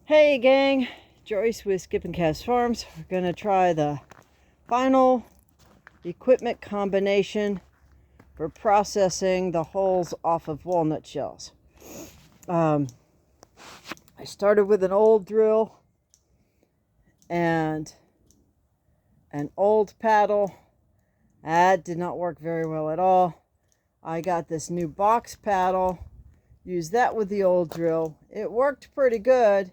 Hey gang, Joyce with Skip and Cast Farms. We're going to try the final equipment combination for processing the hulls off of walnut shells. I started with an old drill and an old paddle. That did not work very well at all. I got this new box paddle, used that with the old drill. It worked pretty good.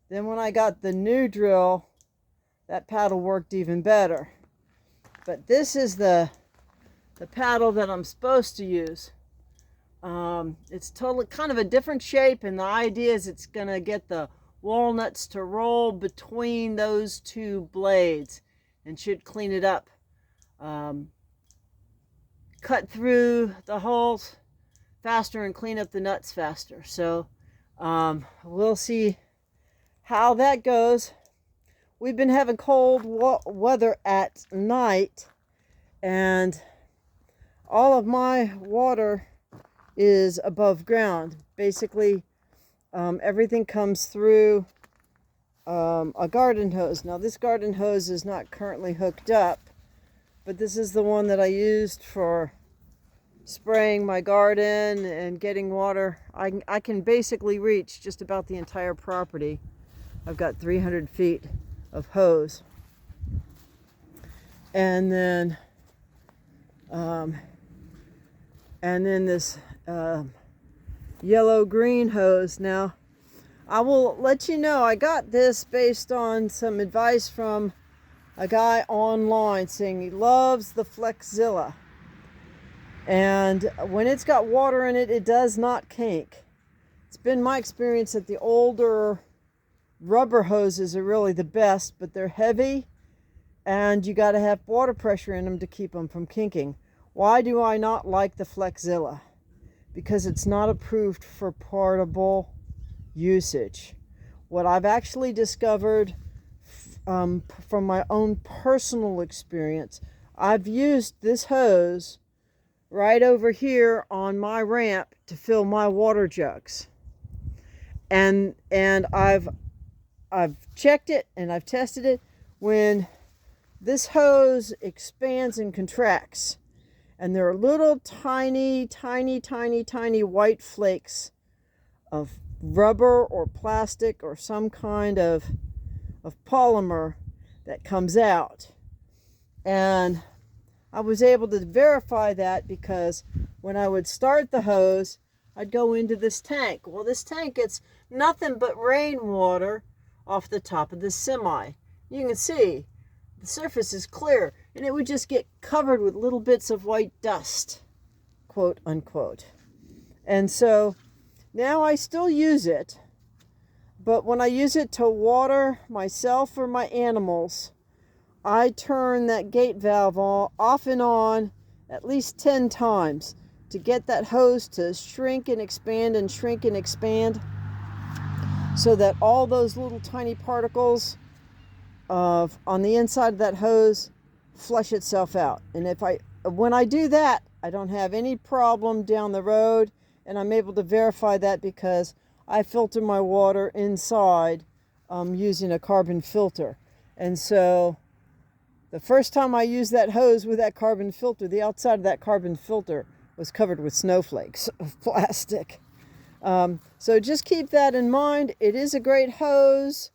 Then when I got the new drill, that paddle worked even better. But this is the paddle that I'm supposed to use. It's totally kind of a different shape, and the idea is it's going to get the walnuts to roll between those two blades and should clean it up. Cut through the hulls faster and clean up the nuts faster. So we'll see how that goes. We've been having cold weather at night, and all of my water is above ground. Basically, everything comes through a garden hose. Now, this garden hose is not currently hooked up, but this is the one that I used for spraying my garden and getting water. I can basically reach just about the entire property. I've got 300 feet of hose. And then this yellow-green hose. Now, I will let you know, I got this based on some advice from a guy online saying he loves the Flexzilla. And when it's got water in it, it does not kink. It's been my experience that the older rubber hoses are really the best, but they're heavy and you got to have water pressure in them to keep them from kinking. Why do I not like the Flexzilla? Because it's not approved for portable usage. What I've actually discovered from my own personal experience, I've used this hose right over here on my ramp to fill my water jugs. And I've checked it and I've tested it. When this hose expands and contracts, and there are little tiny white flakes of rubber or plastic or some kind of polymer that comes out. And I was able to verify that because when I would start the hose, I'd go into this tank. Well, this tank gets nothing but rainwater off the top of the semi. You can see the surface is clear, and it would just get covered with little bits of white dust, quote unquote. And so now I still use it, but when I use it to water myself or my animals, I turn that gate valve off and on at least 10 times to get that hose to shrink and expand and shrink and expand, so that all those little tiny particles on the inside of that hose flush itself out. And when I do that, I don't have any problem down the road, and I'm able to verify that because I filter my water inside using a carbon filter. And so the first time I used that hose with that carbon filter, the outside of that carbon filter was covered with snowflakes of plastic. So just keep that in mind. It is a great hose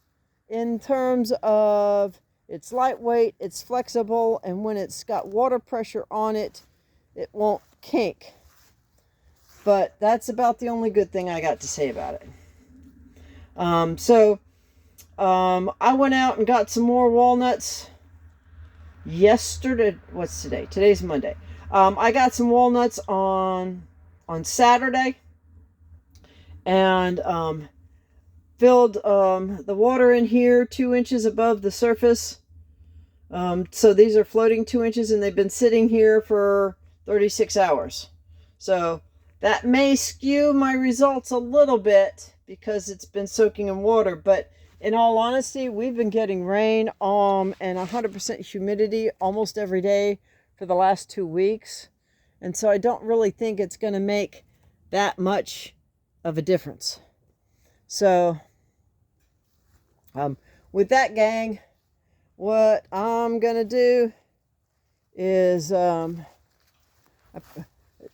in terms of it's lightweight, it's flexible, and when it's got water pressure on it, it won't kink. But that's about the only good thing I got to say about it. I went out and got some more walnuts yesterday. What's today? Today's Monday. I got some walnuts on Saturday, and filled the water in here 2 inches above the surface. So these are floating 2 inches, and they've been sitting here for 36 hours. So that may skew my results a little bit because it's been soaking in water. But in all honesty, we've been getting rain and 100% humidity almost every day for the last 2 weeks. And so I don't really think it's going to make that much of a difference. So With that, gang, what I'm going to do is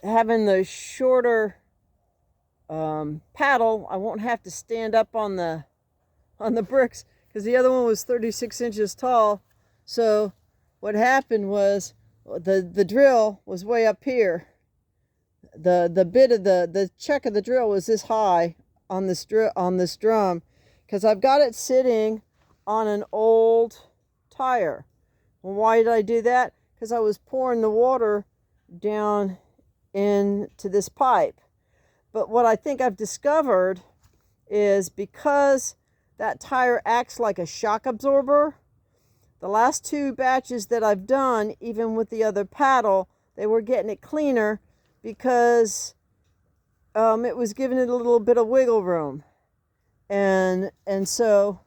having the shorter paddle, I won't have to stand up on the bricks because the other one was 36 inches tall. So what happened was the drill was way up here. The bit of the check of the drill was this high on this drum because I've got it sitting on an old tire. Well, why did I do that? Because I was pouring the water down into this pipe. But what I think I've discovered is because that tire acts like a shock absorber, the last 2 batches that I've done, even with the other paddle, they were getting it cleaner because it was giving it a little bit of wiggle room. And so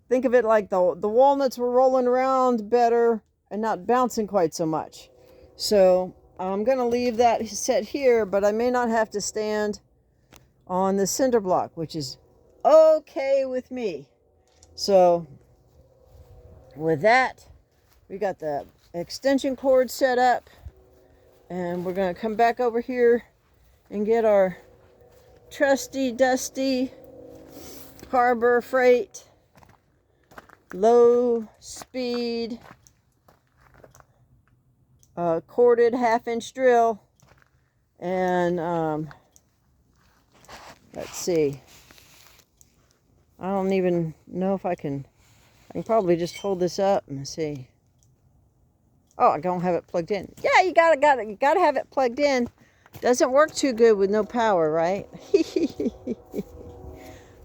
think of it like the walnuts were rolling around better and not bouncing quite so much. So I'm going to leave that set here, but I may not have to stand on the cinder block, which is okay with me. So with that, we got the extension cord set up, and we're going to come back over here and get our trusty dusty Harbor Freight low speed corded 1/2-inch drill, and let's see, I don't even know if I can probably just hold this up and see. Oh, I don't have it plugged in. Yeah, you gotta have it plugged in. Doesn't work too good with no power, right?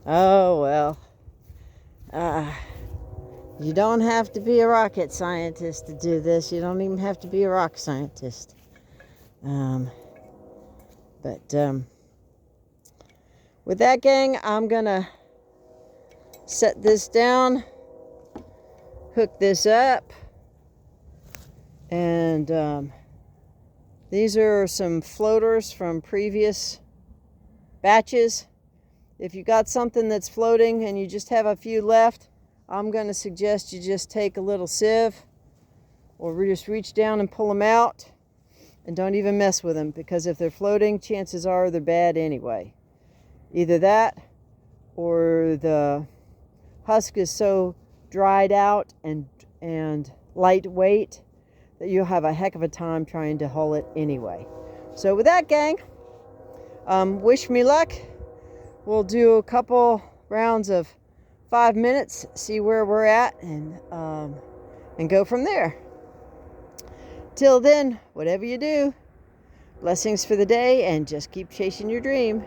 Oh well. You don't have to be a rocket scientist to do this. You don't even have to be a rock scientist. With that, gang, I'm gonna set this down, hook this up, and these are some floaters from previous batches. If you got something that's floating and you just have a few left, I'm going to suggest you just take a little sieve or just reach down and pull them out, and don't even mess with them, because if they're floating, chances are they're bad anyway. Either that, or the husk is so dried out and lightweight that you'll have a heck of a time trying to hull it anyway. So with that, gang, wish me luck. We'll do a couple rounds of 5 minutes, see where we're at, and go from there. Till then, whatever you do, blessings for the day, and just keep chasing your dream.